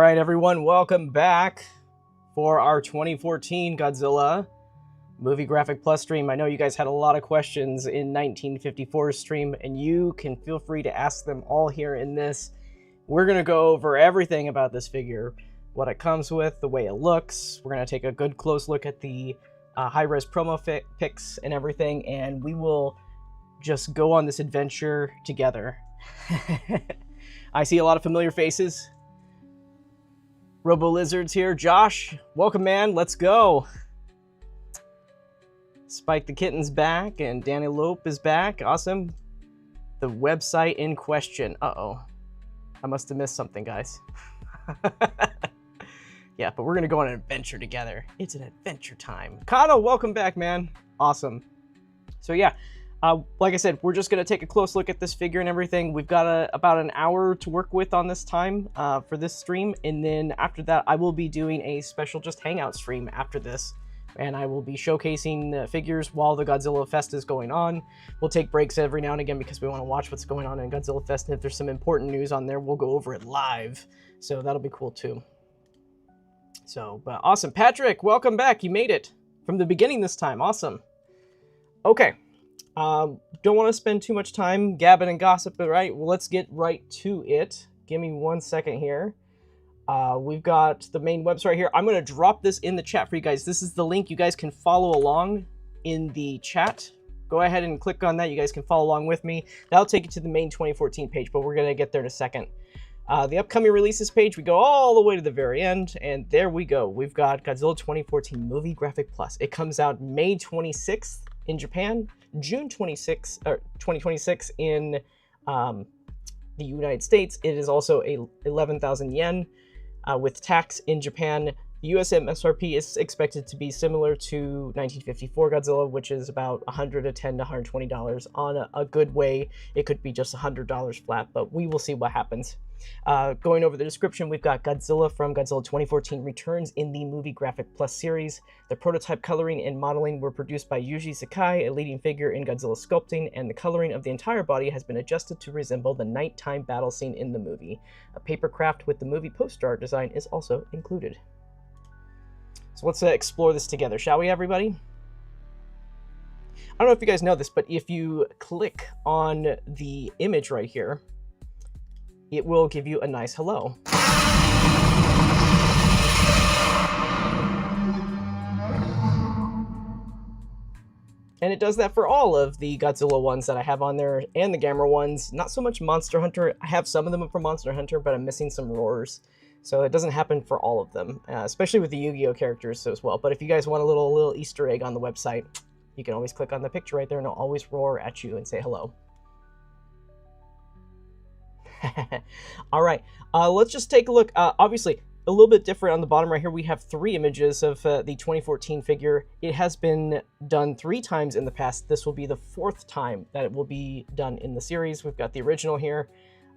right, everyone, welcome back for our 2014 Godzilla Movie Graphic Plus stream. I know you guys had a lot of questions in 1954's stream, and you can feel free to ask them all here in this. We're going to go over everything about this figure, what it comes with, the way it looks. We're going to take a good close look at the high-res promo pics and everything, and we will just go on this adventure together. I see a lot of familiar faces. Robo Lizards here. Josh, welcome, man. Let's go. Spike the Kitten's back, and Danny Lope is back. Awesome. The website in question. Uh-oh. I must have missed something, guys. Yeah, but we're going to go on an adventure together. It's an adventure time. Kano, welcome back, man. Awesome. So, yeah. Like I said, we're just going to take a close look at this figure and everything. We've got about an hour to work with on this time for this stream. And then after that, I will be doing a special just hangout stream after this. And I will be showcasing the figures while the Godzilla Fest is going on. We'll take breaks every now and again because we want to watch what's going on in Godzilla Fest. And if there's some important news on there, we'll go over it live. So that'll be cool too. So, but awesome. Patrick, welcome back. You made it from the beginning this time. Awesome. Okay. Don't want to spend too much time gabbing and gossiping, right? Well, let's get right to it. Give me 1 second here. We've got the main website right here. I'm going to drop this in the chat for you guys. This is the link. You guys can follow along in the chat. Go ahead and click on that. You guys can follow along with me. That'll take you to the main 2014 page, but we're going to get there in a second. The upcoming releases page, we go all the way to the very end, and there we go. We've got Godzilla 2014 Movie Graphic Plus. It comes out May 26th in Japan, June 26th, or 2026 in the United States. It is also 11,000 yen with tax in Japan. The US MSRP is expected to be similar to 1954 Godzilla, which is about $110 to $120. On a good way, it could be just $100 flat, but we will see what happens. Going over the description, we've got Godzilla from Godzilla 2014 returns in the Movie Graphic Plus series. The prototype coloring and modeling were produced by Yuji Sakai, a leading figure in Godzilla sculpting, and the coloring of the entire body has been adjusted to resemble the nighttime battle scene in the movie. A paper craft with the movie poster art design is also included. So let's explore this together, shall we, everybody? I don't know if you guys know this, but if you click on the image right here, it will give you a nice hello. And it does that for all of the Godzilla ones that I have on there, and the Gamera ones. Not so much Monster Hunter. I have some of them from Monster Hunter, but I'm missing some roars. So it doesn't happen for all of them, especially with the Yu-Gi-Oh characters as well. But if you guys want a little Easter egg on the website, you can always click on the picture right there, and it'll always roar at you and say hello. All right, let's just take a look. Obviously, a little bit different on the bottom right here. We have 3 images of the 2014 figure. It has been done 3 times in the past. This will be the 4th time that it will be done in the series. We've got the original here,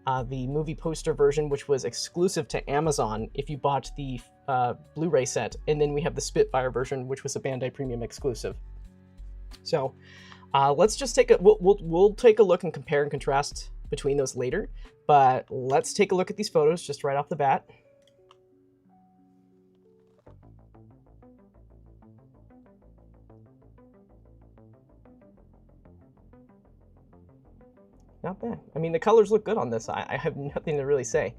the movie poster version, which was exclusive to Amazon if you bought the Blu-ray set, and then we have the Spitfire version, which was a Bandai Premium exclusive. So let's just take a we'll take a look and compare and contrast between those later. But let's take a look at these photos just right off the bat. Not bad. I mean, the colors look good on this. I have nothing to really say.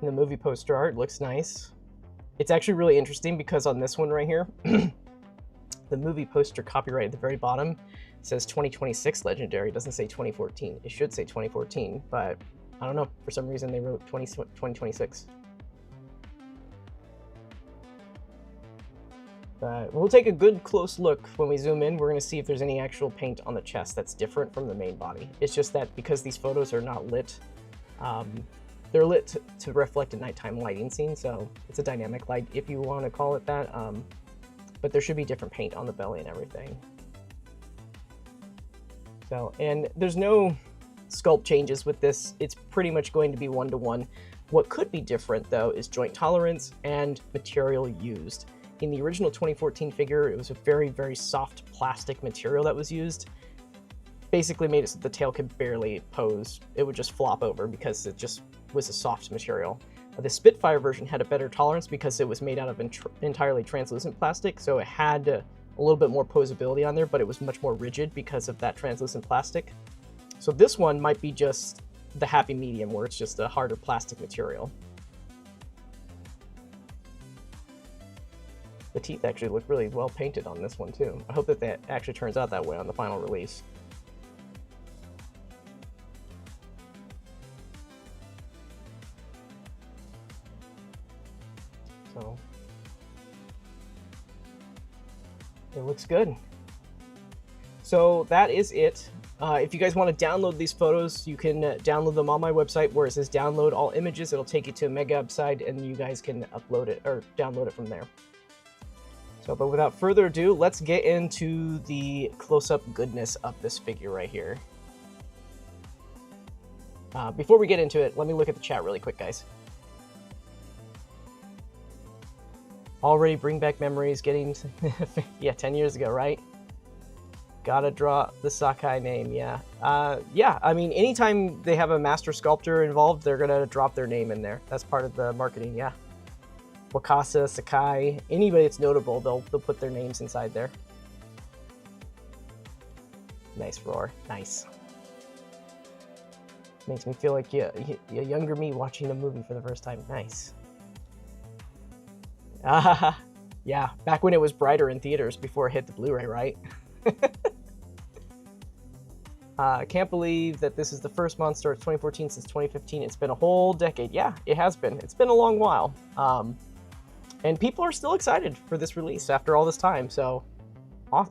And the movie poster art looks nice. It's actually really interesting because on this one right here, the movie poster copyright at the very bottom says 2026 Legendary. It doesn't say 2014. It should say 2014, but I don't know. For some reason, they wrote 2026. But we'll take a good close look when we zoom in. We're going to see if there's any actual paint on the chest that's different from the main body. It's just that because these photos are not lit, they're lit to reflect a nighttime lighting scene, so it's a dynamic light if you want to call it that. But there should be different paint on the belly and everything. So, and there's no sculpt changes with this. It's pretty much going to be 1-to-1. What could be different, though, is joint tolerance and material used. In the original 2014 figure, it was a very, very soft plastic material that was used. Basically made it so the tail could barely pose. It would just flop over because it just was a soft material. The Spitfire version had a better tolerance because it was made out of entirely translucent plastic, so it had a little bit more posability on there, but it was much more rigid because of that translucent plastic. So this one might be just the happy medium, where it's just a harder plastic material. The teeth actually look really well painted on this one too. I hope that that actually turns out that way on the final release. So it looks good. So that is it. If you guys want to download these photos, you can download them on my website where it says download all images. It'll take you to a Megab site and you guys can upload it or download it from there. So, but without further ado, let's get into the close-up goodness of this figure right here. Before we get into it, let me look at the chat really quick, guys. Already bring back memories, getting, yeah, 10 years ago, right? Gotta draw the Sakai name, yeah. Yeah, I mean, anytime they have a master sculptor involved, they're gonna drop their name in there. That's part of the marketing, yeah. Wakasa, Sakai, anybody that's notable, they'll put their names inside there. Nice roar, nice. Makes me feel like a younger me watching a movie for the first time, nice. Yeah, back when it was brighter in theaters before it hit the Blu-ray, right? I can't believe that this is the first Monster Arts 2014 since 2015. It's been a whole decade. Yeah, it has been. It's been a long while. And people are still excited for this release after all this time. So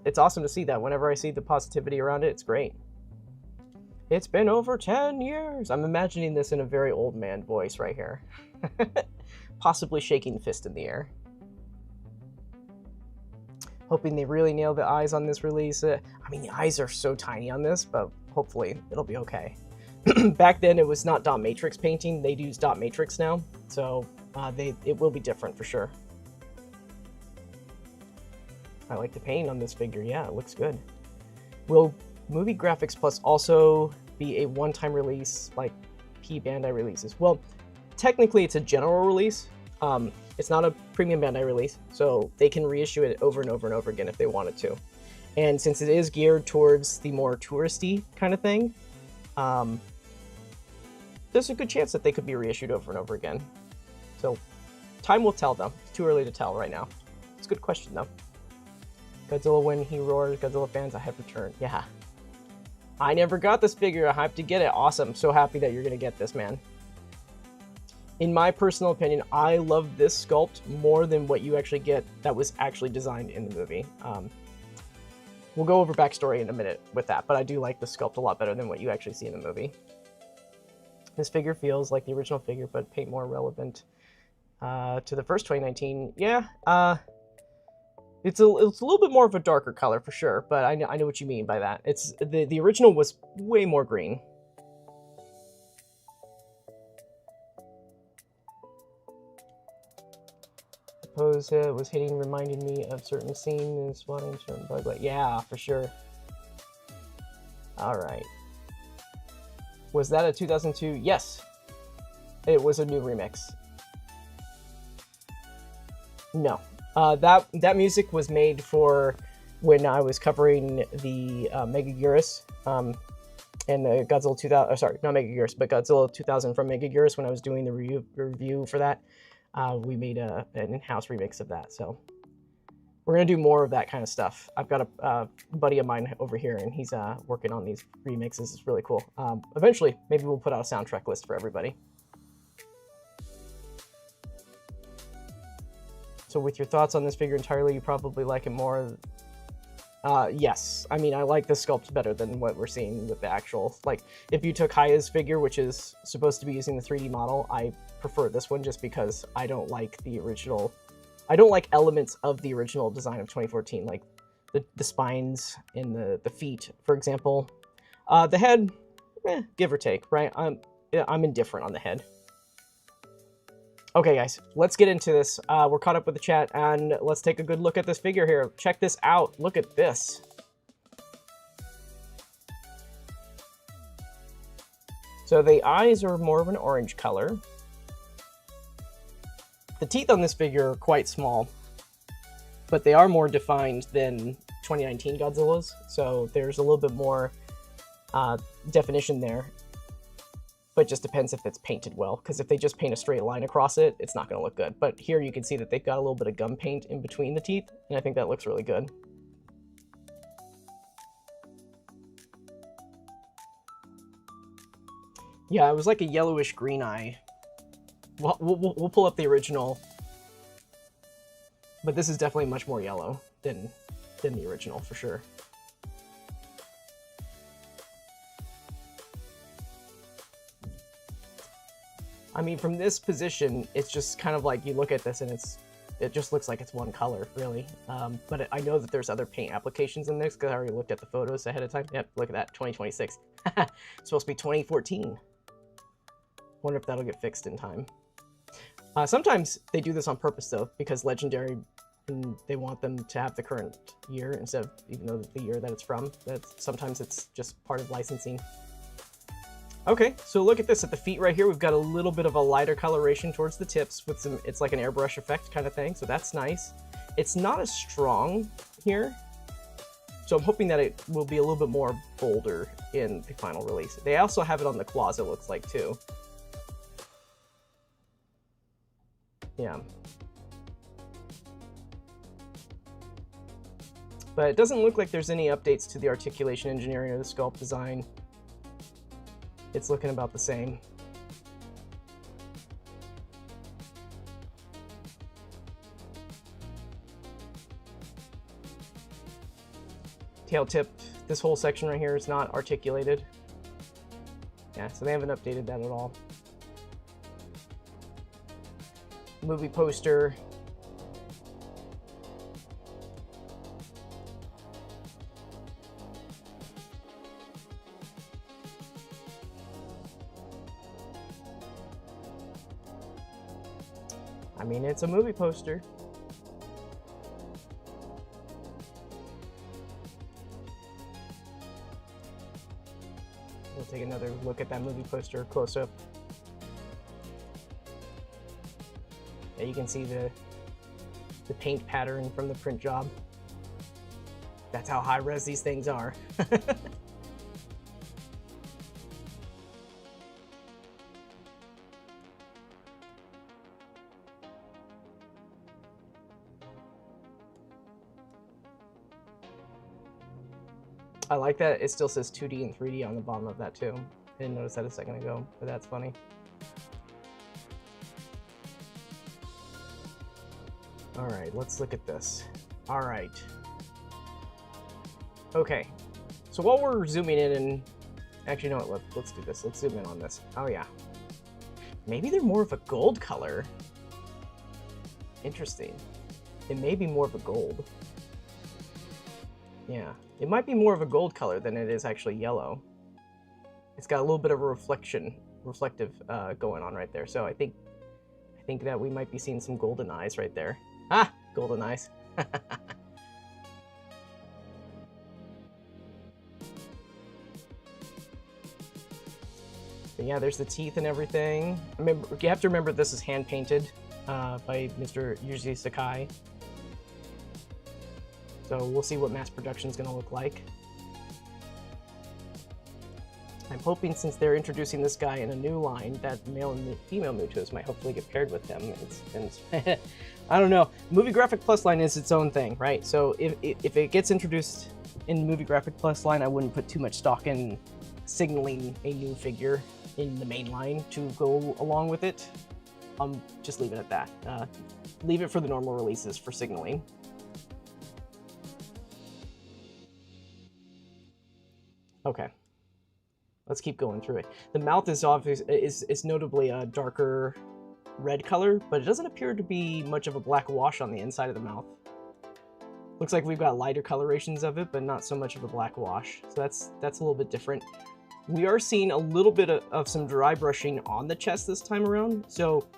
it's awesome to see that. Whenever I see the positivity around it, it's great. It's been over 10 years. I'm imagining this in a very old man voice right here. Possibly shaking the fist in the air. Hoping they really nail the eyes on this release. I mean, the eyes are so tiny on this, but hopefully it'll be okay. Back then, it was not dot matrix painting. They use dot matrix now, so it will be different for sure. I like the paint on this figure. Yeah, it looks good. Will Movie Graphics Plus also be a one-time release like P Bandai releases? Well, technically, it's a general release. It's not a premium Bandai release, so they can reissue it over and over and over again if they wanted to. And since it is geared towards the more touristy kind of thing, there's a good chance that they could be reissued over and over again. So time will tell, though. It's too early to tell right now. It's a good question, though. Godzilla when he roars. Godzilla fans, I have returned. Yeah. I never got this figure. I'm hyped to get it. Awesome. So happy that you're going to get this, man. In my personal opinion, I love this sculpt more than what you actually get that was actually designed in the movie. We'll go over backstory in a minute with that, but I do like the sculpt a lot better than what you actually see in the movie. This figure feels like the original figure, but paint more relevant to the first 2019. Yeah, it's a little bit more of a darker color for sure, but I know what you mean by that. It's the original was way more green. Pose was hitting, reminding me of certain scene in swatting certain bug light. Yeah, for sure. All right. Was that a 2002? Yes. It was a new remix. No. That music was made for when I was covering the Megaguirus and the Godzilla 2000. Sorry, not Megaguirus, but Godzilla 2000 from Megaguirus when I was doing the review for that. We made an in-house remix of that, so we're gonna do more of that kind of stuff. I've got a buddy of mine over here, and he's working on these remixes. It's really cool. Eventually, maybe we'll put out a soundtrack list for everybody. So with your thoughts on this figure entirely, you probably like it more. Yes, I mean, I like the sculpt better than what we're seeing with the actual, like, if you took Haya's figure, which is supposed to be using the 3D model, I prefer this one just because I don't like the original. I don't like elements of the original design of 2014, like the spines and the feet, for example. The head, give or take, right? I'm indifferent on the head. Okay, guys, let's get into this. We're caught up with the chat, and let's take a good look at this figure here. Check this out. Look at this. So the eyes are more of an orange color. The teeth on this figure are quite small, but they are more defined than 2019 Godzilla's, so there's a little bit more definition there. But just depends if it's painted well, because if they just paint a straight line across it, it's not going to look good. But here you can see that they've got a little bit of gum paint in between the teeth, and I think that looks really good. Yeah, it was like a yellowish green eye. We'll pull up the original, but this is definitely much more yellow than the original for sure. I mean, from this position, it's just kind of like you look at this and it just looks like it's one color, really. But I know that there's other paint applications in this because I already looked at the photos ahead of time. Yep, look at that, 2026. It's supposed to be 2014. Wonder if that'll get fixed in time. Sometimes they do this on purpose, though, because Legendary, they want them to have the current year instead of even though the year that it's from. Sometimes it's just part of licensing. Okay, so look at this. At the feet right here, we've got a little bit of a lighter coloration towards the tips with some, it's like an airbrush effect kind of thing, so that's nice. It's not as strong here, so I'm hoping that it will be a little bit more bolder in the final release. They also have it on the claws, it looks like, too. Yeah. But it doesn't look like there's any updates to the articulation engineering or the sculpt design. It's looking about the same. Tail tip, this whole section right here is not articulated. Yeah, so they haven't updated that at all. Movie poster. I mean, it's a movie poster. We'll take another look at that movie poster close up. Yeah, you can see the paint pattern from the print job. That's how high res these things are. I like that it still says 2D and 3D on the bottom of that too. I didn't notice that a second ago, but that's funny. All right, let's look at this. All right. Okay, so while we're zooming in and actually, you know what, let's do this. Let's zoom in on this. Oh yeah. Maybe they're more of a gold color. Interesting. It may be more of a gold. Yeah, it might be more of a gold color than it is actually yellow. It's got a little bit of a reflective going on right there. So I think that we might be seeing some golden eyes right there. Ah, golden eyes. But yeah, there's the teeth and everything. Remember, you have to remember this is hand painted by Mr. Yuji Sakai. So we'll see what mass production is going to look like. I'm hoping since they're introducing this guy in a new line, that male and female Mutos might hopefully get paired with him. I don't know. Movie Graphic Plus line is its own thing, right? So if it gets introduced in Movie Graphic Plus line, I wouldn't put too much stock in signaling a new figure in the main line to go along with it. Just leave it at that. Leave it for the normal releases for signaling. Okay, let's keep going through it. The mouth is is notably a darker red color, but it doesn't appear to be much of a black wash on the inside of the mouth. Looks like we've got lighter colorations of it, but not so much of a black wash. So that's a little bit different. We are seeing a little bit of some dry brushing on the chest this time around. So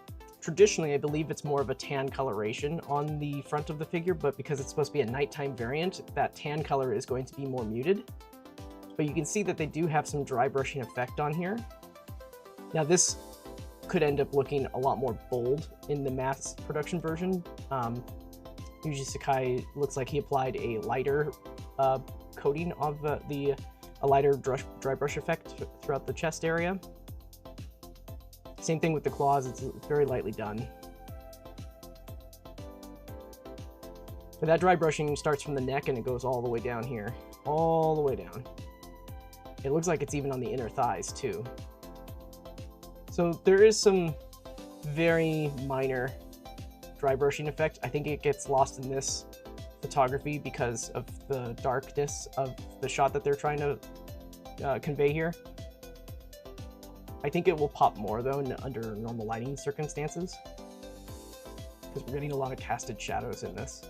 traditionally, I believe it's more of a tan coloration on the front of the figure, but because it's supposed to be a nighttime variant, that tan color is going to be more muted. But you can see that they do have some dry brushing effect on here. Now this could end up looking a lot more bold in the mass production version. Yuji Sakai looks like he applied a lighter coating of a lighter dry brush effect throughout the chest area. Same thing with the claws, it's very lightly done. But that dry brushing starts from the neck and it goes all the way down here. All the way down. It looks like it's even on the inner thighs too. So there is some very minor dry brushing effect. I think it gets lost in this photography because of the darkness of the shot that they're trying to convey here. I think it will pop more though under normal lighting circumstances, because we're getting a lot of casted shadows in this.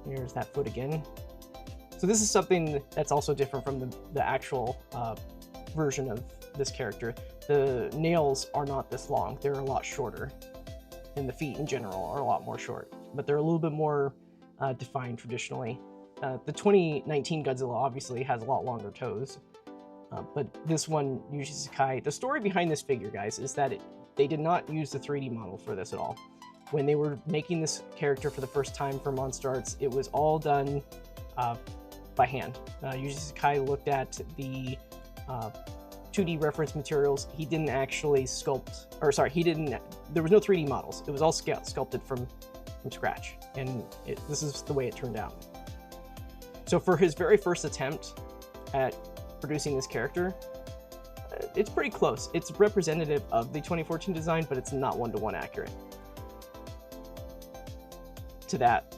Here's that foot again. So this is something that's also different from the actual version of this character. The nails are not this long, they're a lot shorter. And the feet in general are a lot more short, but they're a little bit more defined traditionally. The 2019 Godzilla obviously has a lot longer toes, but this one, Yuji Sakai, the story behind this figure, guys, is that they did not use the 3D model for this at all. When they were making this character for the first time for Monster Arts, it was all done by hand. Yuji Sakai looked at the 2D reference materials. He didn't actually sculpt, or sorry, there was no 3D models. It was all sculpted from scratch, and this is the way it turned out. So for his very first attempt at producing this character, it's pretty close. It's representative of the 2014 design, but it's not one-to-one accurate. To that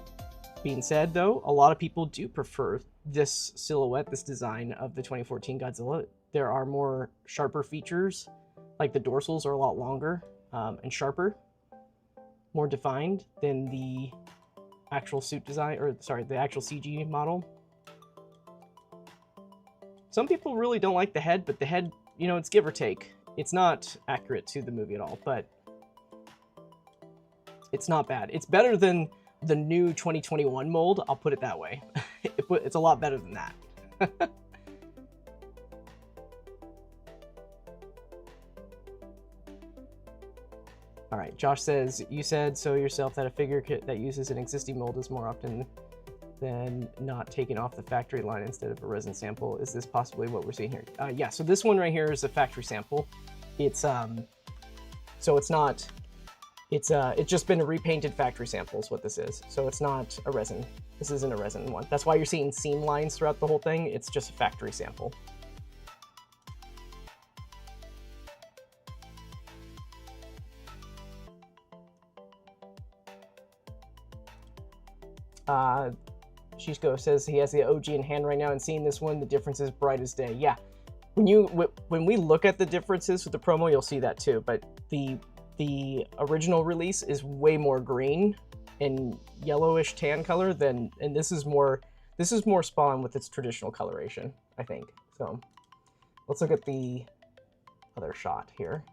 being said, though, a lot of people do prefer this silhouette, this design of the 2014 Godzilla. There are more sharper features, like the dorsals are a lot longer and sharper, more defined than the actual suit design, or sorry, the actual CG model. Some people really don't like the head, but the head, you know, it's give or take. It's not accurate to the movie at all, but it's not bad. It's better than the new 2021 mold, I'll put it that way. It's a lot better than that. All right, Josh says, you said so yourself that a figure that uses an existing mold is more often than not taken off the factory line instead of a resin sample. Is this possibly what we're seeing here? Yeah, so this one right here is a factory sample. It's so it's not, it's just been a repainted factory sample is what this is. So it's not a resin. This isn't a resin one. That's why you're seeing seam lines throughout the whole thing. It's just a factory sample. Shishko says he has the OG in hand right now, and seeing this one, the difference is bright as day. Yeah, when we look at the differences with the promo, you'll see that too. But the original release is way more green and yellowish tan color than, and this is more Spawn with its traditional coloration, I think. So let's look at the other shot here.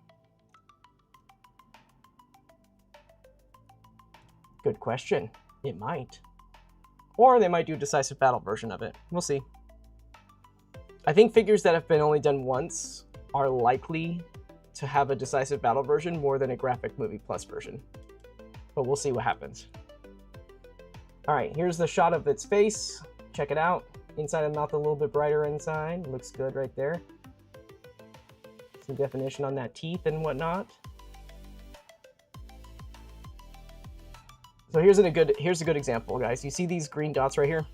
Good question. It might. Or they might do a decisive battle version of it. We'll see. I think figures that have been only done once are likely to have a decisive battle version more than a graphic movie plus version. But we'll see what happens. All right, here's the shot of its face. Check it out. Inside of the mouth a little bit brighter inside. Looks good right there. Some definition on that teeth and whatnot. So here's a good example, guys. You see these green dots right here?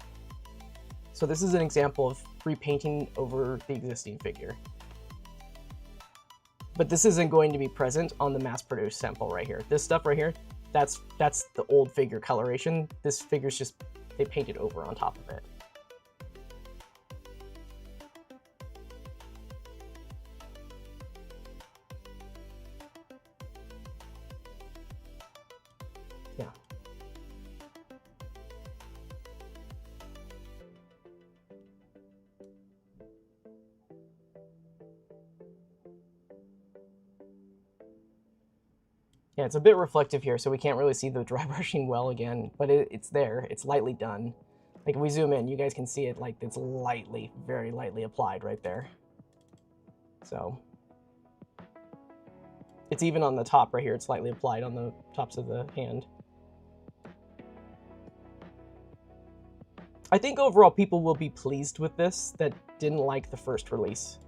So this is an example of repainting over the existing figure. But this isn't going to be present on the mass-produced sample right here. This stuff right here, that's the old figure coloration. This figure's just, they painted over on top of it. Yeah. Yeah, it's a bit reflective here, so we can't really see the dry brushing well again, but it's there. It's lightly done. Like, if we zoom in, you guys can see it, like, it's lightly, very lightly applied right there. So, It's even on the top right here. It's slightly applied on the tops of the hand. I think overall people will be pleased with this that didn't like the first release.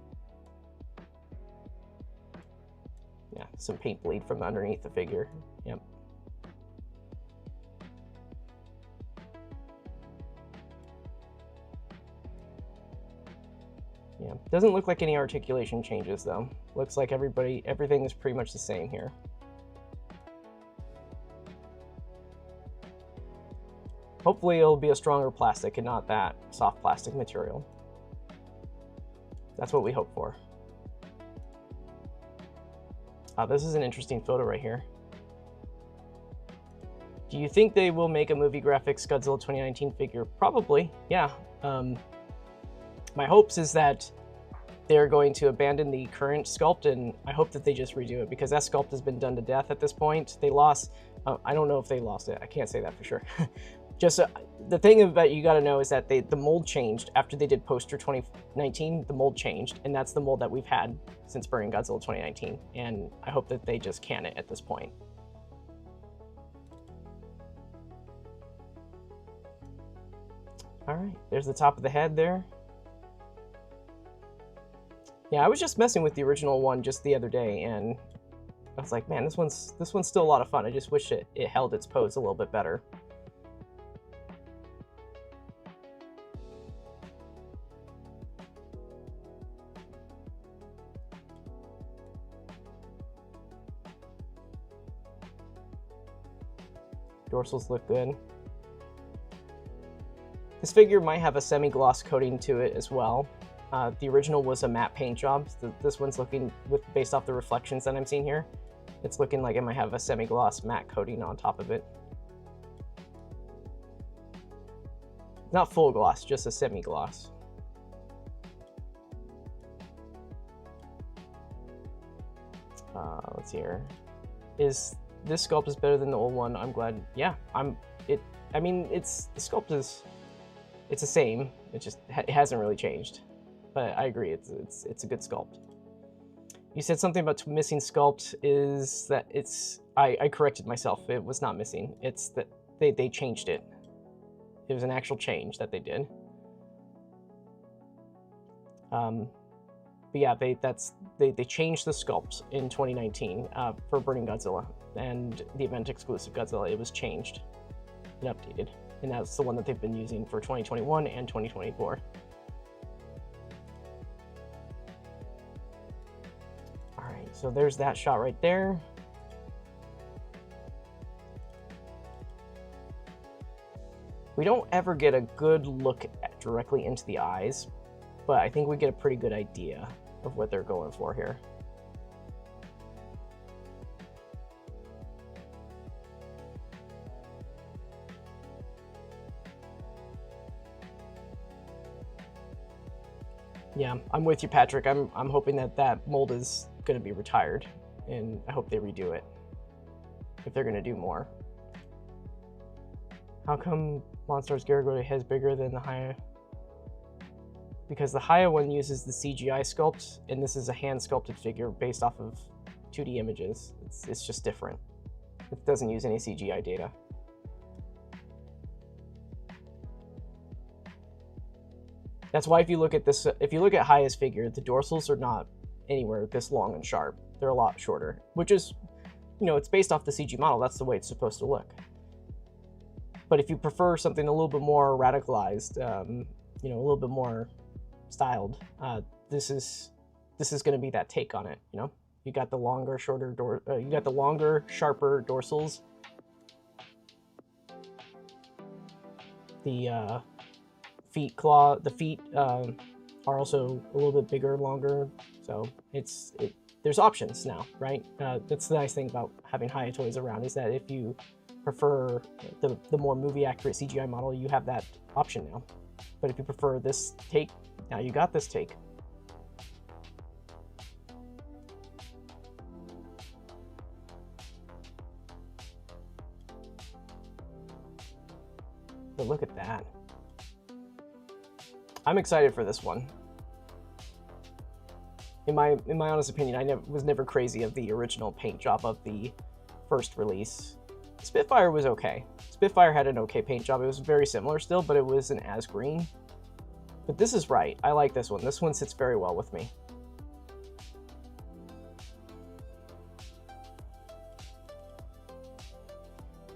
Yeah, some paint bleed from underneath the figure. Yep. Yeah, doesn't look like any articulation changes though. Looks like everything is pretty much the same here. Hopefully it'll be a stronger plastic and not that soft plastic material. That's what we hope for. This is an interesting photo right here. Do you think they will make a movie graphics Godzilla 2019 figure? Probably, yeah. My hopes is that they're going to abandon the current sculpt, and I hope that they just redo it, because that sculpt has been done to death at this point. They lost, I don't know if they lost it. I can't say that for sure. Just the thing that you got to know is that the mold changed after they did Poster 2019. The mold changed, and that's the mold that we've had since Burning Godzilla 2019. And I hope that they just can it at this point. All right, there's the top of the head there. Yeah, I was just messing with the original one just the other day, and I was like, man, this one's still a lot of fun. I just wish it held its pose a little bit better. Dorsals look good. This figure might have a semi-gloss coating to it as well. The original was a matte paint job. This one's looking, based off the reflections that I'm seeing here, it's looking like it might have a semi-gloss matte coating on top of it. Not full gloss, just a semi-gloss. Let's see here. This sculpt is better than the old one. I'm glad. Yeah, I mean, the sculpt is, it's the same. It hasn't really changed. But I agree, it's a good sculpt. You said something about missing sculpt. Is that I corrected myself. It was not missing. It's that they changed it. It was an actual change that they did. But yeah, they changed the sculpt in 2019 for Burning Godzilla and the event exclusive Godzilla. It was changed and updated, and that's the one that they've been using for 2021 and 2024. All right, so there's that shot right there. We don't ever get a good look directly into the eyes, but I think we get a pretty good idea of what they're going for here. Yeah, I'm with you, Patrick. I'm hoping that mold is going to be retired, and I hope they redo it if they're going to do more. How come Monster's Gargoyle head is bigger than the Haya? Because the Haya one uses the CGI sculpt, and this is a hand sculpted figure based off of 2D images. It's just different. It doesn't use any CGI data. That's why if you look at this, if you look at Haya's figure, the dorsals are not anywhere this long and sharp. They're a lot shorter, which is, you know, it's based off the CG model. That's the way it's supposed to look. But if you prefer something a little bit more radicalized, you know, a little bit more styled, this is going to be that take on it. You know, you got the longer, shorter you got the longer, sharper dorsals. The feet are also a little bit bigger, longer. So there's options now, right? That's the nice thing about having Haya toys around, is that if you prefer the more movie accurate CGI model, you have that option now. But if you prefer this take, now you got this take. But look at that. I'm excited for this one. In my honest opinion, I was never crazy of the original paint job of the first release. Spitfire was okay. Spitfire had an okay paint job. It was very similar still, but it wasn't as green. But this is right. I like this one. This one sits very well with me.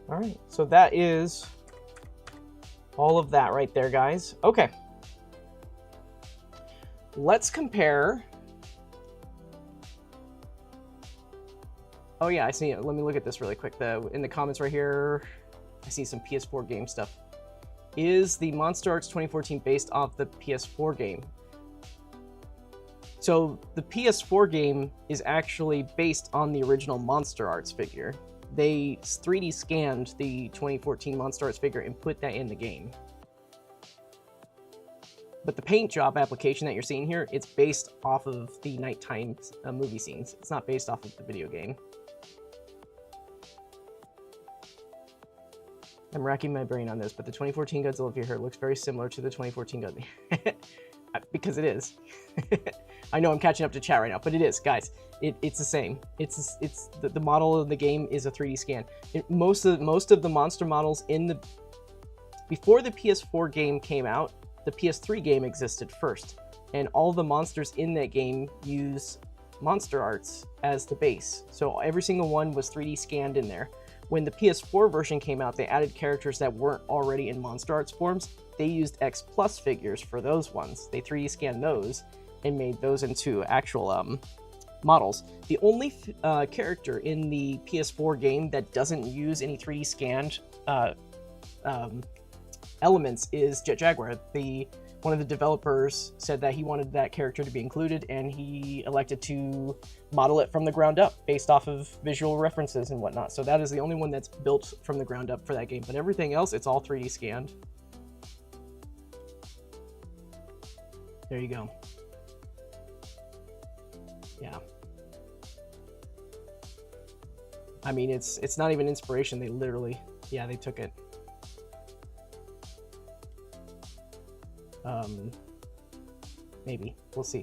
All right, so that is all of that right there, guys. Okay. Let's compare. Oh yeah, I see it. Let me look at this really quick. In the comments right here, I see some PS4 game stuff. Is the MonsterArts 2014 based off the PS4 game? So the PS4 game is actually based on the original MonsterArts figure. They 3D scanned the 2014 MonsterArts figure and put that in the game. But the paint job application that you're seeing here, it's based off of the nighttime movie scenes. It's not based off of the video game. I'm racking my brain on this, but the 2014 Godzilla figure looks very similar to the 2014 Godzilla. Because it is. I know I'm catching up to chat right now, but it is, guys. It's the same. It's the model of the game is a 3D scan. Most of the monster models before the PS4 game came out, the PS3 game existed first, and all the monsters in that game use MonsterArts as the base. So every single one was 3D scanned in there. When the PS4 version came out, they added characters that weren't already in MonsterArts forms. They used X Plus figures for those ones. They 3D scanned those and made those into actual models. The only character in the PS4 game that doesn't use any 3D scanned elements is Jet Jaguar. One of the developers said that he wanted that character to be included, and he elected to model it from the ground up based off of visual references and whatnot. So that is the only one that's built from the ground up for that game. But everything else, it's all 3D scanned. There you go. Yeah. I mean, it's not even inspiration. They literally, yeah, they took it. Maybe. We'll see.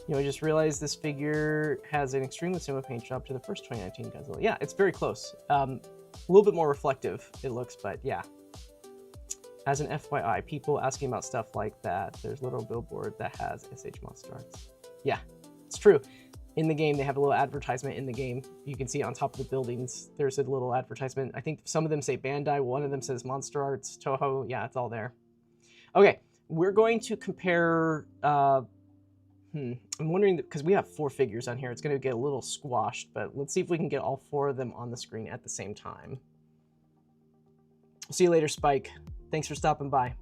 You know, I just realized this figure has an extremely similar paint job to the first 2019 Godzilla. Yeah, it's very close. A little bit more reflective, it looks, but yeah. As an FYI, people asking about stuff like that, there's a little billboard that has S.H.MonsterArts. Yeah, it's true. In the game, they have a little advertisement in the game. You can see on top of the buildings, there's a little advertisement. I think some of them say Bandai, one of them says MonsterArts, Toho. Yeah, it's all there. Okay, we're going to compare, I'm wondering, because we have 4 figures on here, it's going to get a little squashed, but let's see if we can get all 4 of them on the screen at the same time. See you later, Spike. Thanks for stopping by.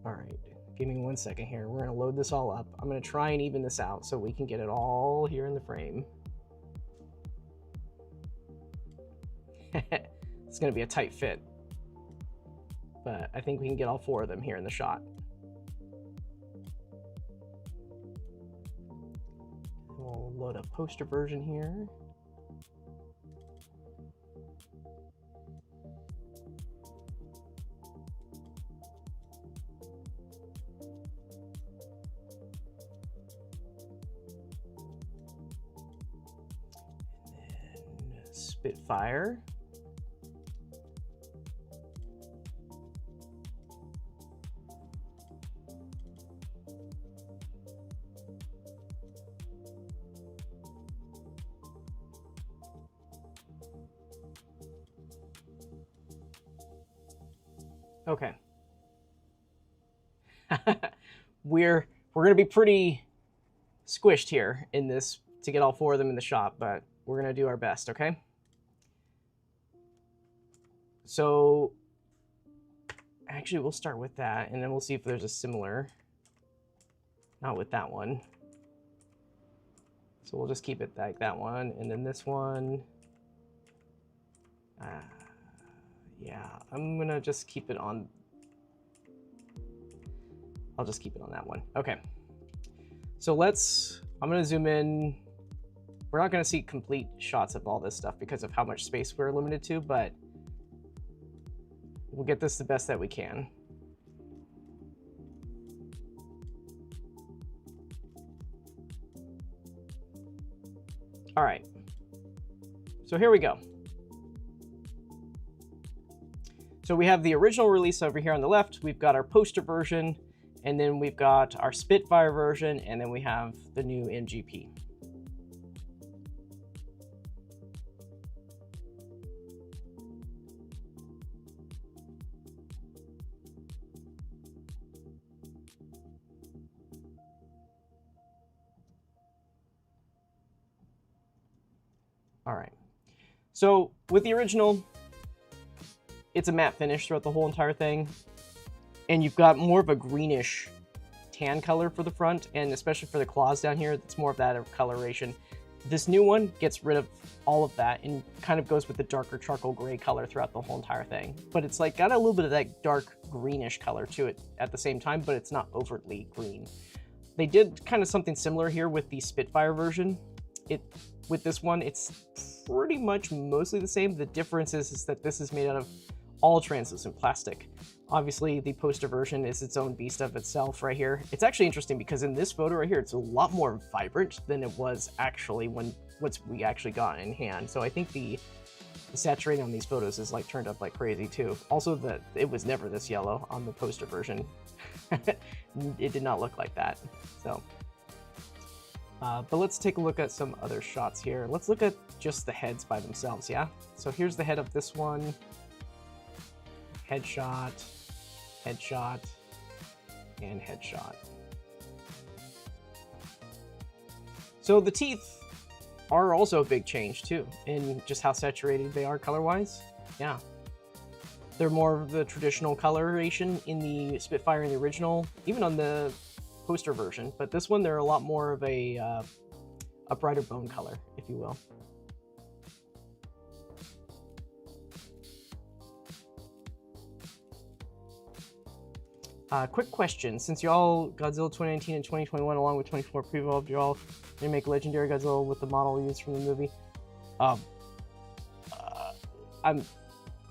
All right, give me 1 second here. We're going to load this all up. I'm going to try and even this out so we can get it all here in the frame. It's going to be a tight fit, but I think we can get all 4 of them here in the shot. We'll load a poster version here. And then Spitfire. Okay. We're gonna be pretty squished here in this to get all 4 of them in the shot, but we're gonna do our best, okay? So actually we'll start with that and then we'll see if there's a similar, not with that one. So we'll just keep it like that one, and then this one. Yeah, I'm gonna just keep it on. I'll just keep it on that one. Okay. So I'm gonna zoom in. We're not gonna see complete shots of all this stuff because of how much space we're limited to, but we'll get this the best that we can. All right. So here we go. So we have the original release over here on the left. We've got our poster version, and then we've got our Spitfire version, and then we have the new MGP. All right. So with the original, it's a matte finish throughout the whole entire thing, and you've got more of a greenish tan color for the front, and especially for the claws down here, it's more of that coloration. This new one gets rid of all of that and kind of goes with the darker charcoal gray color throughout the whole entire thing. But it's like got a little bit of that dark greenish color to it at the same time, but it's not overtly green. They did kind of something similar here with the Spitfire version. With this one, it's pretty much mostly the same. The difference is that this is made out of all translucent plastic. Obviously, the poster version is its own beast of itself right here. It's actually interesting because in this photo right here, it's a lot more vibrant than it was actually when we actually got in hand. So I think the saturating on these photos is like turned up like crazy too. Also, that it was never this yellow on the poster version. It did not look like that. So, but let's take a look at some other shots here. Let's look at just the heads by themselves, yeah? So here's the head of this one. Headshot, headshot, and headshot. So the teeth are also a big change too, in just how saturated they are color-wise. Yeah. They're more of the traditional coloration in the Spitfire and the original, even on the poster version, but this one they're a lot more of a brighter bone color, if you will. Quick question, since y'all Godzilla 2019 and 2021 along with 24 pre-evolved, y'all gonna make Legendary Godzilla with the model used from the movie?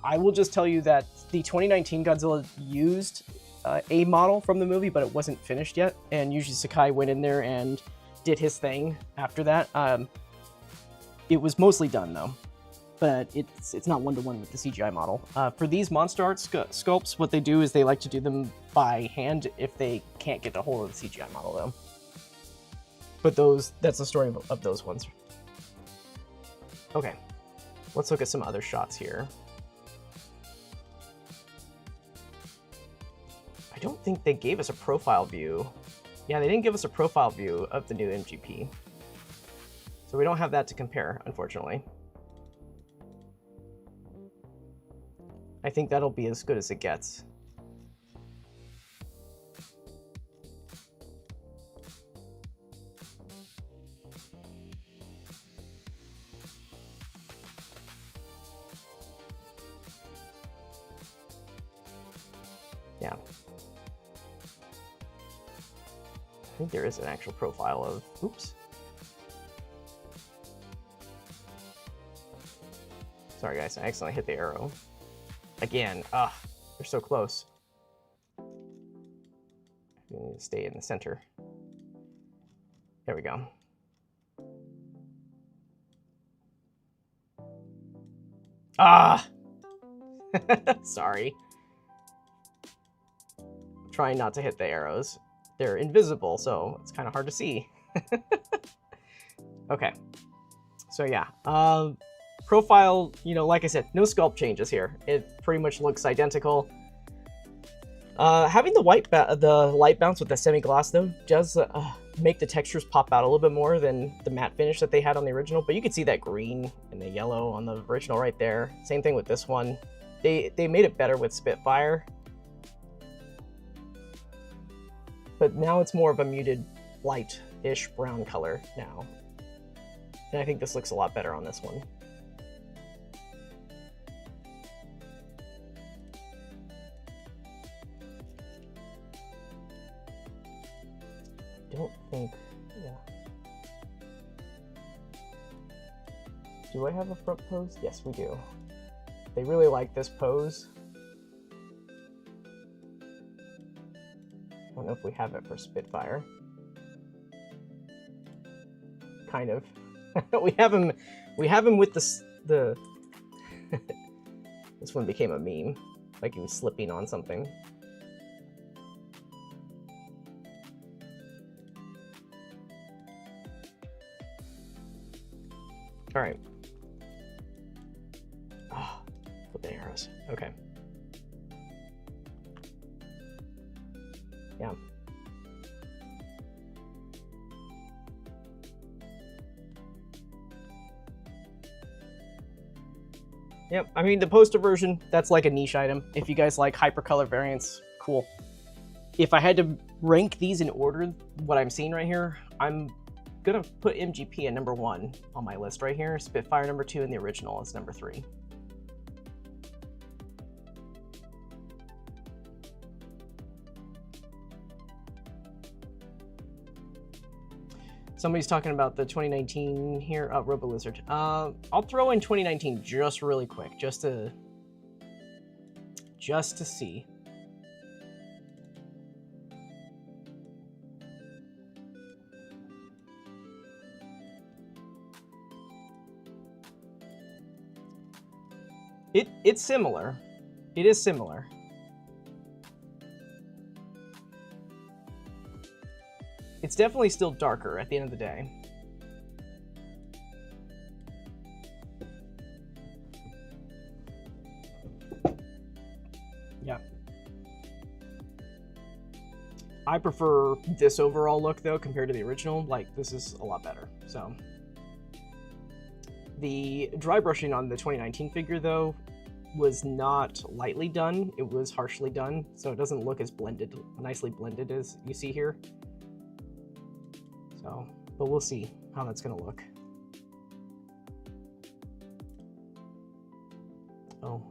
I will just tell you that the 2019 Godzilla used a model from the movie, but it wasn't finished yet, and Yuji Sakai went in there and did his thing after that. It was mostly done though, but it's not one-to-one with the CGI model. For these MonsterArts sculpts, what they do is they like to do them by hand if they can't get a hold of the CGI model though. But that's the story of those ones. Okay, let's look at some other shots here. I don't think they gave us a profile view. Yeah, they didn't give us a profile view of the new MGP. So we don't have that to compare, unfortunately. I think that'll be as good as it gets. Yeah. I think there is an actual profile of, oops. Sorry guys, I accidentally hit the arrow. Again, they're so close. We need to stay in the center. There we go. Sorry. I'm trying not to hit the arrows. They're invisible, so it's kind of hard to see. Okay. So yeah, profile, you know, like I said, no sculpt changes here. It pretty much looks identical. Having the light bounce with the semi-gloss though does make the textures pop out a little bit more than the matte finish that they had on the original, but you can see that green and the yellow on the original right there. Same thing with this one. They made it better with Spitfire, but now it's more of a muted light-ish brown color now. And I think this looks a lot better on this one. Don't think, yeah. Do I have a front pose? Yes, we do. They really like this pose. I don't know if we have it for Spitfire. Kind of. We have him with the this one became a meme, like he was slipping on something. All right. Oh, put the arrows. Okay. Yeah. Yep, I mean, the poster version, that's like a niche item. If you guys like hypercolor variants, cool. If I had to rank these in order, what I'm seeing right here, I'm gonna put MGP at number 1 on my list right here, Spitfire number 2, and the original is number 3. Somebody's talking about the 2019 here, Robo Lizard. I'll throw in 2019 just really quick, just to see. It's similar. It is similar. It's definitely still darker at the end of the day. Yeah. I prefer this overall look though compared to the original. Like, this is a lot better. So the dry brushing on the 2019 figure though was not lightly done. It was harshly done, so it doesn't look as nicely blended as you see here. So, but we'll see how that's gonna look. Oh,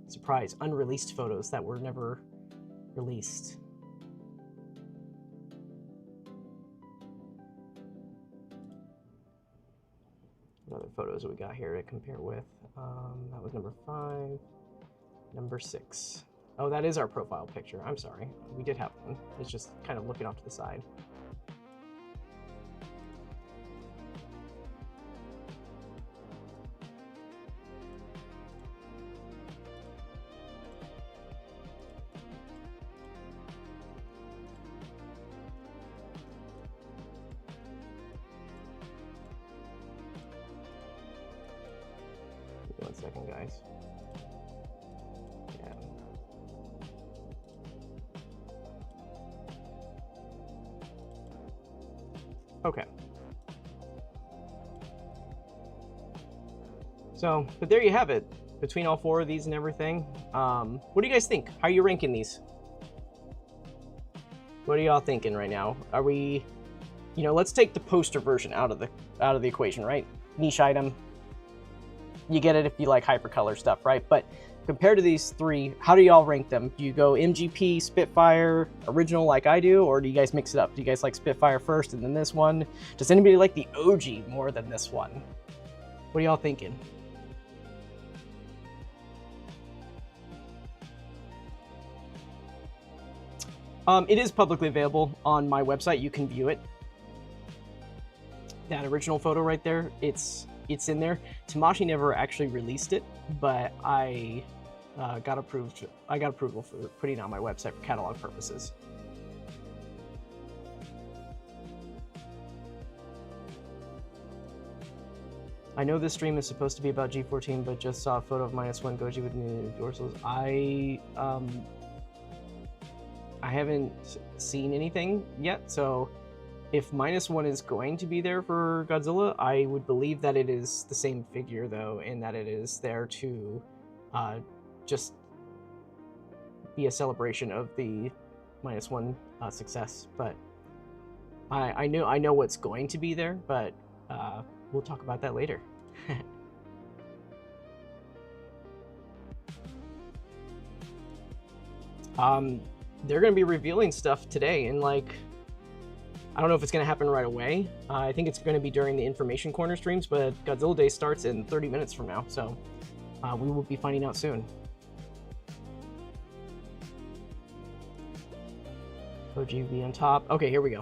surprise, unreleased photos that were never released. What other photos we got here to compare with? That was number 5, number 6. Oh, that is our profile picture. I'm sorry, we did have one. It's just kind of looking off to the side. One second, guys. Yeah. Okay. So, but there you have it. Between all 4 of these and everything, what do you guys think? How are you ranking these? What are y'all thinking right now? Are we, you know, let's take the poster version out of the equation, right? Niche item. You get it if you like hypercolor stuff, right? But compared to these 3, how do y'all rank them? Do you go MGP, Spitfire, original like I do, or do you guys mix it up? Do you guys like Spitfire first and then this one? Does anybody like the OG more than this one? What are y'all thinking? It is publicly available on my website. You can view it. That original photo right there, it's in there. Tamashi never actually released it, but I got approval for putting it on my website for catalog purposes. I know this stream is supposed to be about G14, but just saw a photo of -1 Goji with new dorsals. I haven't seen anything yet, so if -1 is going to be there for Godzilla, I would believe that it is the same figure though, and that it is there to just be a celebration of the -1 success. But I know what's going to be there, but we'll talk about that later. They're going to be revealing stuff today, and like, I don't know if it's going to happen right away. I think it's going to be during the Information Corner streams, but Godzilla Day starts in 30 minutes from now, so we will be finding out soon. OGV on top. Okay, here we go.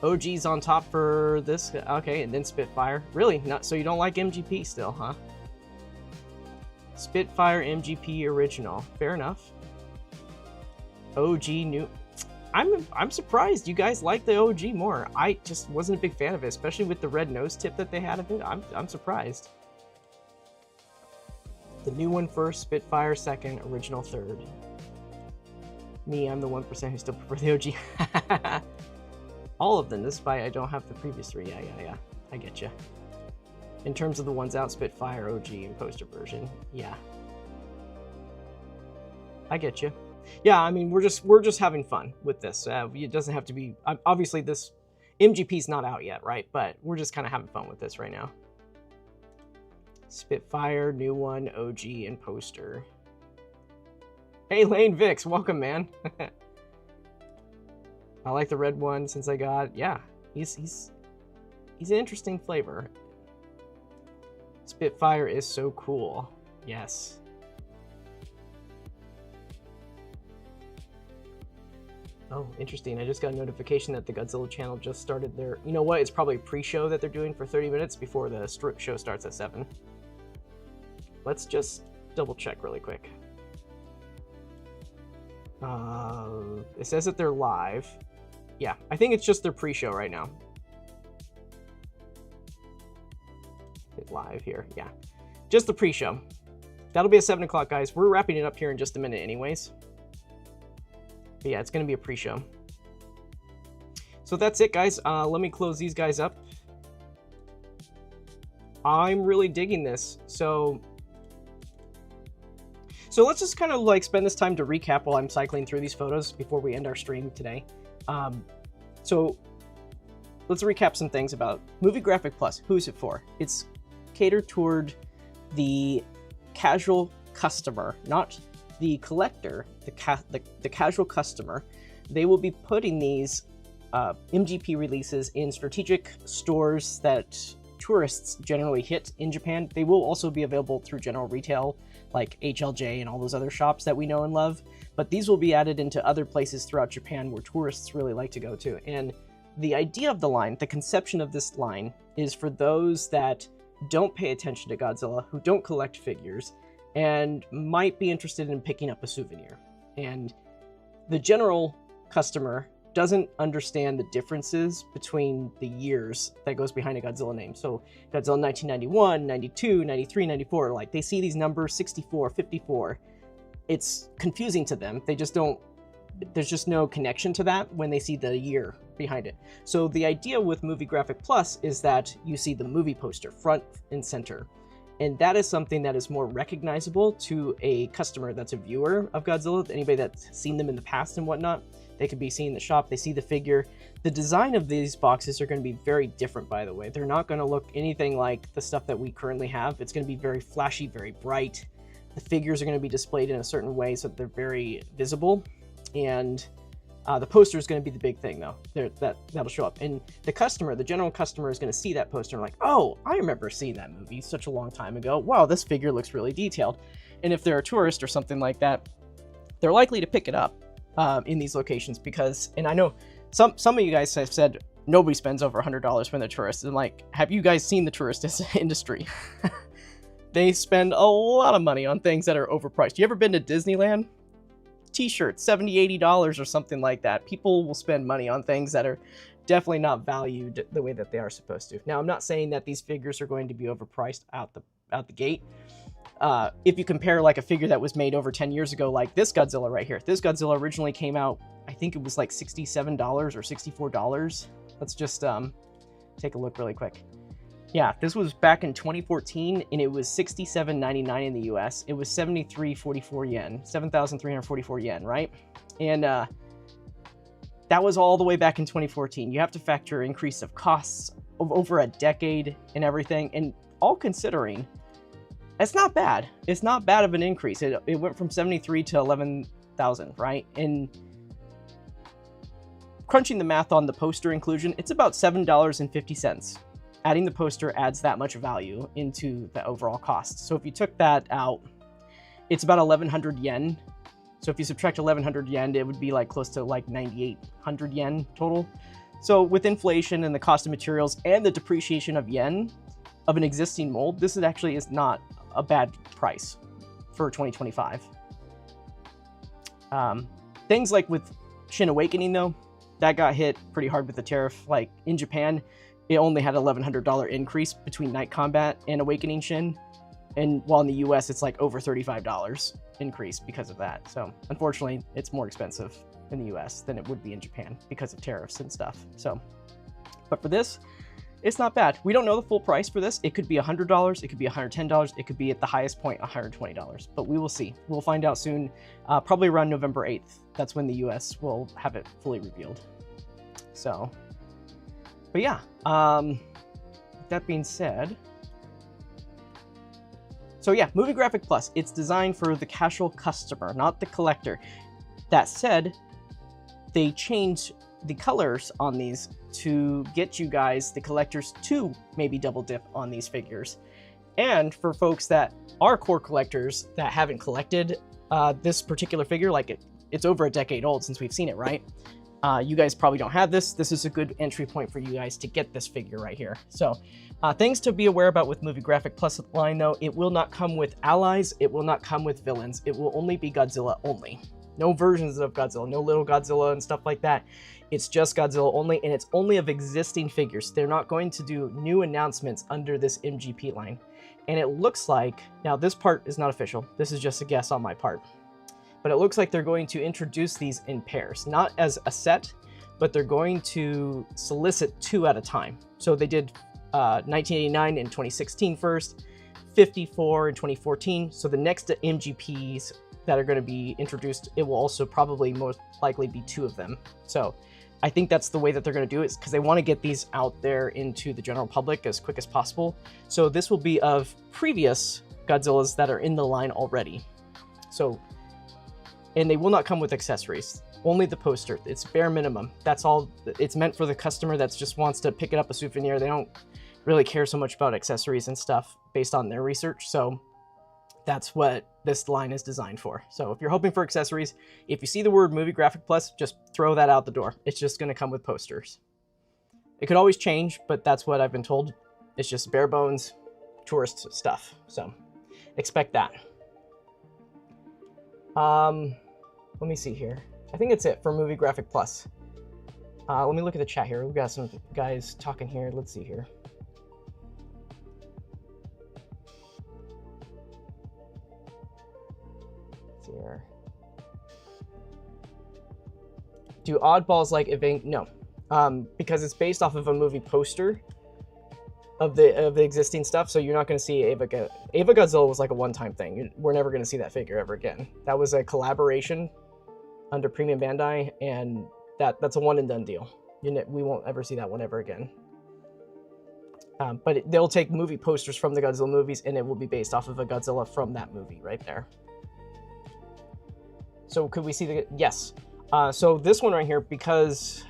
OG's on top for this. Okay, and then Spitfire. Really? Not so you don't like MGP still, huh? Spitfire MGP original. Fair enough. OG new. I'm surprised you guys like the OG more. I just wasn't a big fan of it, especially with the red nose tip that they had of it. I'm surprised. The new one first, Spitfire second, original third. Me, I'm the 1% who still prefer the OG. All of them, despite I don't have the previous three. Yeah. I get you. In terms of the ones out, Spitfire, OG, and poster version. Yeah. I get you. Yeah, I mean, we're just having fun with this. It doesn't have to be... obviously, this MGP's not out yet, right? But we're just kind of having fun with this right now. Spitfire, new one, OG, and poster. Hey, Lane Vix, welcome, man. I like the red one since I got... Yeah, he's an interesting flavor. Spitfire is so cool. Yes. Oh, interesting. I just got a notification that the Godzilla channel just started their... You know what? It's probably a pre-show that they're doing for 30 minutes before the strip show starts at 7. Let's just double check really quick. It says that they're live. Yeah, I think it's just their pre-show right now. Hit live here. Yeah, just the pre-show. That'll be at 7 o'clock, guys. We're wrapping it up here in just a minute anyways. But yeah, it's going to be a pre-show. So that's it, guys. Let me close these guys up. I'm really digging this. So let's just kind of like spend this time to recap while I'm cycling through these photos before we end our stream today. So let's recap some things about Movie Graphic Plus. Who's it for? It's catered toward the casual customer, not the collector, the casual customer. They will be putting these MGP releases in strategic stores that tourists generally hit in Japan. They will also be available through general retail like HLJ and all those other shops that we know and love, but these will be added into other places throughout Japan where tourists really like to go to. And the idea of the line, the conception of this line, is for those that don't pay attention to Godzilla, who don't collect figures, and might be interested in picking up a souvenir. And the general customer doesn't understand the differences between the years that goes behind a Godzilla name. So Godzilla 1991, 92, 93, 94, like they see these numbers 64, 54. It's confusing to them. They just don't, there's just no connection to that when they see the year behind it. So the idea with Movie Graphic Plus is that you see the movie poster front and center. And that is something that is more recognizable to a customer that's a viewer of Godzilla, anybody that's seen them in the past and whatnot. They could be seeing the shop, they see the figure. The design of these boxes are going to be very different, by the way. They're not going to look anything like the stuff that we currently have. It's going to be very flashy, very bright. The figures are going to be displayed in a certain way so that they're very visible. And the poster is going to be the big thing, though. That'll show up. And the customer, the general customer, is going to see that poster and like, oh, I remember seeing that movie such a long time ago. Wow, this figure looks really detailed. And if they're a tourist or something like that, they're likely to pick it up in these locations because, and I know some of you guys have said nobody spends over $100 when they're tourists. And like, have you guys seen the tourist industry? They spend a lot of money on things that are overpriced. You ever been to Disneyland? T-shirts, $70, $80 or something like that. People will spend money on things that are definitely not valued the way that they are supposed to. Now, I'm not saying that these figures are going to be overpriced out the gate. If you compare like a figure that was made over 10 years ago, like this Godzilla right here. This Godzilla originally came out, I think it was like $67 or $64. Let's just take a look really quick. Yeah, this was back in 2014, and it was $67.99 in the US. It was 73.44 yen, 7,344 yen, right? And that was all the way back in 2014. You have to factor increase of costs of over a decade and everything, and all considering, it's not bad. It's not bad of an increase. It went from 73 to 11,000, right? And crunching the math on the poster inclusion, it's about $7.50. Adding the poster adds that much value into the overall cost. So if you took that out, it's about 1,100 yen. So if you subtract 1,100 yen, it would be like close to like 9,800 yen total. So with inflation and the cost of materials and the depreciation of yen of an existing mold, this is not a bad price for 2025. Things like with Shin Awakening though, that got hit pretty hard with the tariff. Like in Japan, it only had $1,100 increase between Night Combat and Awakening Shin. And while in the US, it's like over $35 increase because of that. So unfortunately, it's more expensive in the US than it would be in Japan because of tariffs and stuff. So, but for this, it's not bad. We don't know the full price for this. It could be $100, it could be $110, it could be at the highest point $120, but we will see. We'll find out soon, probably around November 8th. That's when the US will have it fully revealed. So, but yeah, that being said, so yeah, Movie Graphic Plus, it's designed for the casual customer, not the collector. That said, they changed the colors on these to get you guys, the collectors, to maybe double dip on these figures. And for folks that are core collectors that haven't collected this particular figure, like it's over a decade old since we've seen it, right? You guys probably don't have this. This is a good entry point for you guys to get this figure right here. So things to be aware about with Movie Graphic Plus line though, it will not come with allies, it will not come with villains, it will only be Godzilla only. No versions of Godzilla, no little Godzilla and stuff like that. It's just Godzilla only, and it's only of existing figures. They're not going to do new announcements under this MGP line. And it looks like, now this part is not official, this is just a guess on my part, but it looks like they're going to introduce these in pairs, not as a set, but they're going to solicit 2 at a time. So they did 1989 and 2016 first, 54 in 2014. So the next MGPs that are going to be introduced, it will also probably most likely be 2 of them. So I think that's the way that they're going to do it, because they want to get these out there into the general public as quick as possible. So this will be of previous Godzillas that are in the line already. So, and they will not come with accessories, only the poster. It's bare minimum. That's all. It's meant for the customer that just wants to pick it up a souvenir. They don't really care so much about accessories and stuff based on their research. So that's what this line is designed for. So if you're hoping for accessories, if you see the word Movie Graphic Plus, just throw that out the door. It's just going to come with posters. It could always change, but that's what I've been told. It's just bare bones tourist stuff. So expect that. Let me see here. I think that's it for Movie Graphic Plus. Let me look at the chat here. We've got some guys talking here. Let's see here. Here. Do oddballs like Evang? No, because it's based off of a movie poster of the existing stuff. So you're not going to see Ava Godzilla was like a one-time thing. We're never going to see that figure ever again. That was a collaboration under Premium Bandai, and that's a one and done deal. We won't ever see that one ever again. But they'll take movie posters from the Godzilla movies, and it will be based off of a Godzilla from that movie right there. So could we see the, yes. So this one right here, because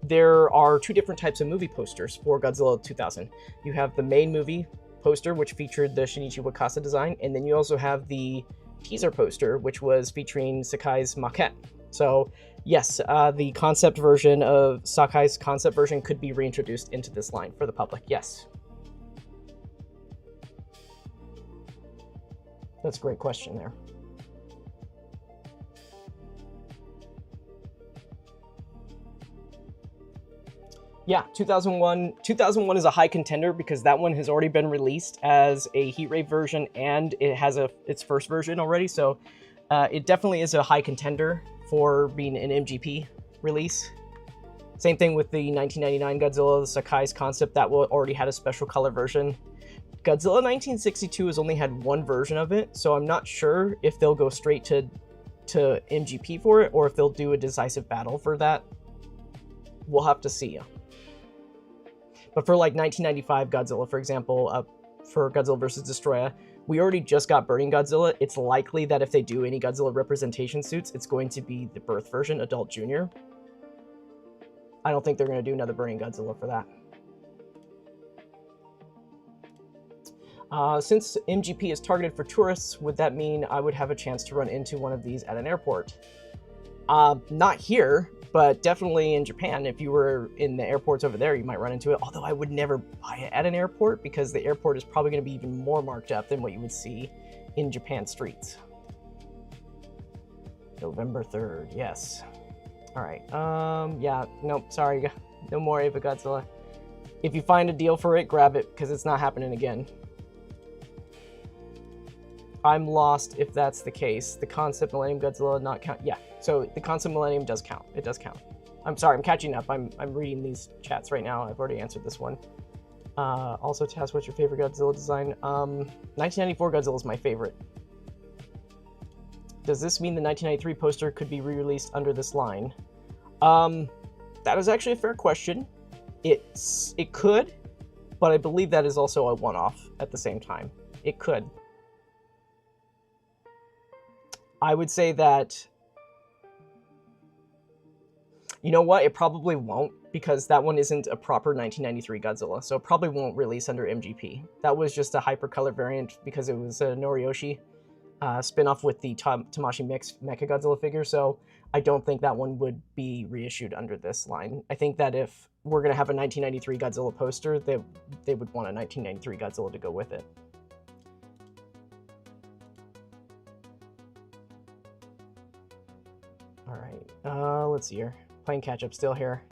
there are 2 different types of movie posters for Godzilla 2000. You have the main movie poster, which featured the Shinichi Wakasa design, and then you also have the teaser poster, which was featuring Sakai's maquette. So yes, the concept version of Sakai's concept version could be reintroduced into this line for the public, yes. That's a great question there. Yeah, 2001 is a high contender because that one has already been released as a heat rate version, and it has its first version already. So it definitely is a high contender for being an MGP release. Same thing with the 1999 Godzilla, the Sakai's concept, that already had a special color version. Godzilla 1962 has only had 1 version of it, so I'm not sure if they'll go straight to MGP for it or if they'll do a decisive battle for that. We'll have to see. But for like 1995 Godzilla, for example, for Godzilla vs. Destroya, we already just got Burning Godzilla. It's likely that if they do any Godzilla representation suits, it's going to be the birth version, Adult Junior. I don't think they're going to do another Burning Godzilla for that. Since MGP is targeted for tourists, would that mean I would have a chance to run into one of these at an airport? Not here. But definitely in Japan, if you were in the airports over there, you might run into it. Although I would never buy it at an airport because the airport is probably going to be even more marked up than what you would see in Japan streets. November 3rd, yes. All right, yeah, nope, sorry, no more Ava Godzilla. If you find a deal for it, grab it, because it's not happening again. I'm lost if that's the case. The concept Millennium Godzilla not count. Yeah, so the concept Millennium does count. It does count. I'm sorry, I'm catching up. I'm reading these chats right now. I've already answered this one. Also, Taz, what's your favorite Godzilla design? 1994 Godzilla is my favorite. Does this mean the 1993 poster could be re-released under this line? That is actually a fair question. It could, but I believe that is also a one-off at the same time. It could. I would say that, you know what, it probably won't, because that one isn't a proper 1993 Godzilla, so it probably won't release under MGP. That was just a hypercolor variant because it was a Noriyoshi spin-off with the Tamashii Mix Mechagodzilla figure, so I don't think that one would be reissued under this line. I think that if we're going to have a 1993 Godzilla poster, they would want a 1993 Godzilla to go with it. All right, let's see here. Playing catch-up still here.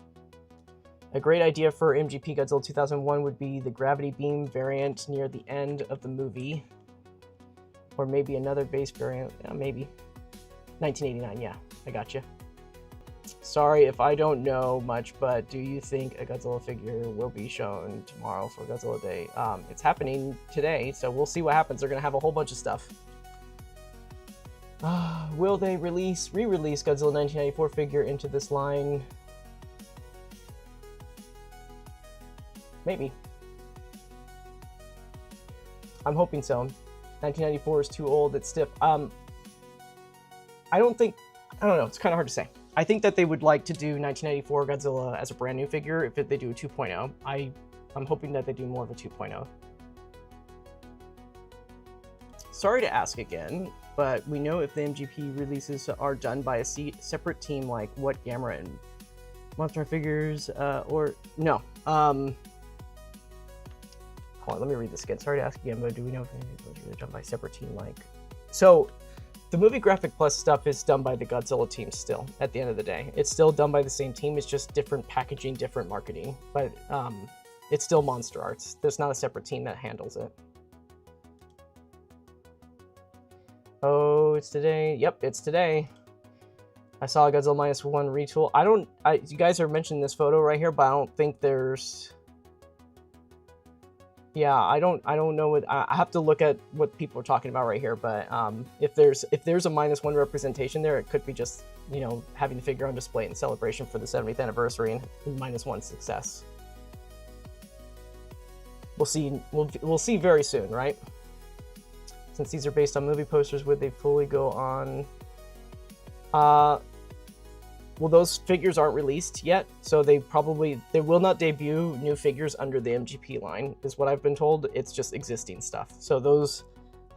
A great idea for MGP Godzilla 2001 would be the gravity beam variant near the end of the movie. Or maybe another base variant, maybe. 1989, yeah, I got you. Sorry if I don't know much, but do you think a Godzilla figure will be shown tomorrow for Godzilla Day? It's happening today, so we'll see what happens. They're gonna have a whole bunch of stuff. Will they re-release Godzilla 1994 figure into this line? Maybe. I'm hoping so. 1994 is too old, it's stiff. I don't know, it's kind of hard to say. I think that they would like to do 1994 Godzilla as a brand new figure if they do a 2.0. I'm hoping that they do more of a 2.0. Sorry to ask again, but we know if the MGP releases are done by a separate team, like what Gamera and Monster Figures, or no. Hold on, let me read this again. Sorry to ask again, but do we know if they're done by a separate team, like? So, the Movie Graphic Plus stuff is done by the Godzilla team still, at the end of the day. It's still done by the same team, it's just different packaging, different marketing, but it's still Monster Arts. There's not a separate team that handles it. Oh, it's today. Yep, it's today. I saw a Godzilla -1 retool. You guys are mentioning this photo right here, but I don't think there's... Yeah, I don't know what... I have to look at what people are talking about right here, but if there's a -1 representation there, it could be just, you know, having the figure on display in celebration for the 70th anniversary and -1 success. We'll see very soon, right? Since these are based on movie posters, would they fully go on? Well, those figures aren't released yet, so they will not debut new figures under the MGP line, is what I've been told. It's just existing stuff. So those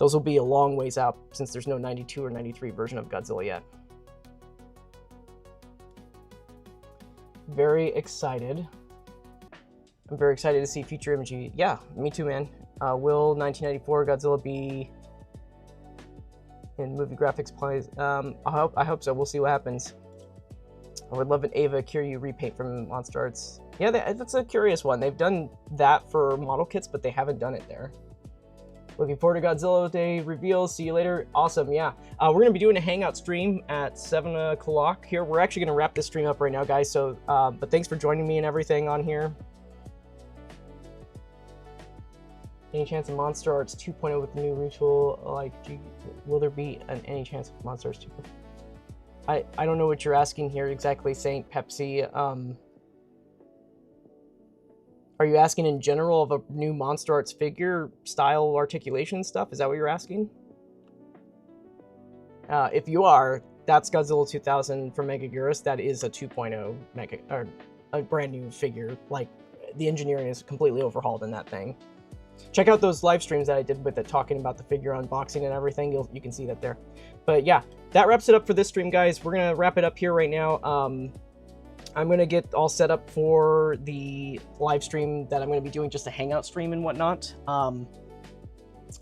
will be a long ways out since there's no 92 or 93 version of Godzilla yet. Very excited. I'm very excited to see future MGP. Yeah, me too, man. Will 1994 Godzilla be in movie graphics plays? I hope so. We'll see what happens. I would love an Ava Kiryu repaint from Monster Arts. Yeah, that's a curious one. They've done that for model kits, but they haven't done it there. Looking forward to Godzilla Day reveals. See you later. Awesome, yeah. We're going to be doing a hangout stream at 7 o'clock here. We're actually going to wrap this stream up right now, guys. So, but thanks for joining me and everything on here. Any chance of Monster Arts 2.0 with the new retool? Like, will there be any chance of Monster Arts 2.0? I don't know what you're asking here exactly, Saint Pepsi. Are you asking in general of a new Monster Arts figure style articulation stuff? Is that what you're asking? If you are, that's Godzilla 2000 from Megaguirus. That is a 2.0 or a brand new figure. Like, the engineering is completely overhauled in that thing. Check out those live streams that I did with it, talking about the figure unboxing and everything. You can see that there. But yeah, that wraps it up for this stream, guys. We're gonna wrap it up here right now. I'm gonna get all set up for the live stream that I'm gonna be doing, just a hangout stream and whatnot.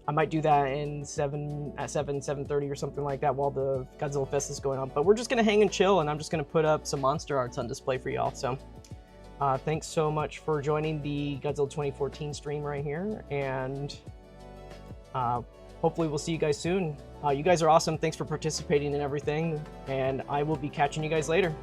I might do that at 7:30 or something like that while the Godzilla Fest is going on. But we're just gonna hang and chill, and I'm just gonna put up some monster arts on display for y'all. So thanks so much for joining the Godzilla 2014 stream right here, and hopefully we'll see you guys soon. You guys are awesome. Thanks for participating in everything, and I will be catching you guys later.